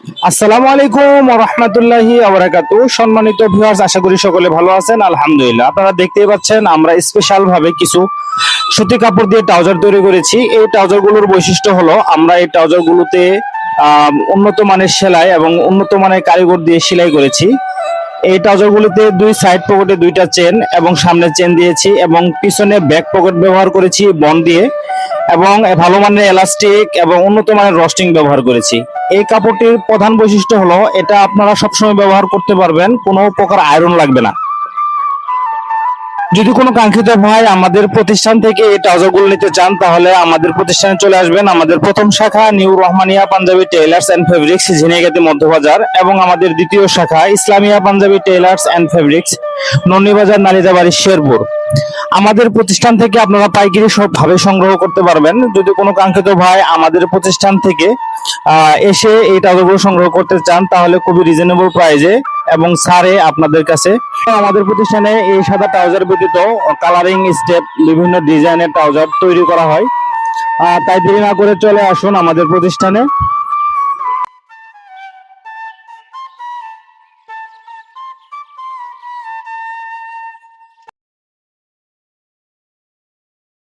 আসসালামু আলাইকুম ওয়া রাহমাতুল্লাহি ওয়া বারাকাতুহু। সম্মানিত ভিউয়ার্স, আশা করি সকলে ভালো আছেন। আলহামদুলিল্লাহ, আপনারা দেখতেই পাচ্ছেন আমরা স্পেশাল ভাবে কিছু সুতি কাপড় দিয়ে ট্রাউজার তৈরি করেছি। এই ট্রাউজার গুলোর বৈশিষ্ট্য হলো আমরা এই ট্রাউজার গুলোতে উন্নত মানের সেলাই এবং উন্নত মানের কারিগর দিয়ে সেলাই করেছি। এই ট্রাউজার গুলোতে দুই সাইড পকেটে দুইটা চেন এবং সামনে চেন দিয়েছি এবং পিছনে ব্যাক পকেট ব্যবহার করেছি বন্ড দিয়ে, এবং ভালো মানের এলাস্টিক এবং উন্নত মানের রস্টিং ব্যবহার করেছি। এই কাপড়টির প্রধান বৈশিষ্ট্য হলো এটা আপনারা সবসময় ব্যবহার করতে পারবেন, কোনো প্রকার আয়রন লাগবে না। যদি কোনো কাঙ্ক্ষিত ভাই আমাদের প্রতিষ্ঠান থেকে এই ট্রাউজারগুলো নিতে চান তাহলে আমাদের প্রতিষ্ঠানে চলে আসবেন। আমাদের প্রথম শাখা new Rahmania Punjabi tailors and fabrics, Jhenaigati Madhyabazar, এবং আমাদের দ্বিতীয় শাখা Islamia Punjabi tailors and fabrics, Nandibazar, Nalitabari, Sherpur. আমাদের প্রতিষ্ঠান থেকে আপনারা পাইকারি সব ভাবে সংগ্রহ করতে পারবেন। যদি কোনো কাঙ্ক্ষিত ভাই আমাদের প্রতিষ্ঠান থেকে এসে এই ট্রাউজারগুলো সংগ্রহ করতে চান তাহলে খুবই রিজনেবল প্রাইজে এবং ছাড়ে আপনাদের কাছে। আমাদের প্রতিষ্ঠানে এই সাদা ট্রাউজার ব্যতীত কালারিং স্টেপ বিভিন্ন ডিজাইনের ট্রাউজার তৈরি করা হয়। তাই দেরি না করে চলে আসুন আমাদের প্রতিষ্ঠানে।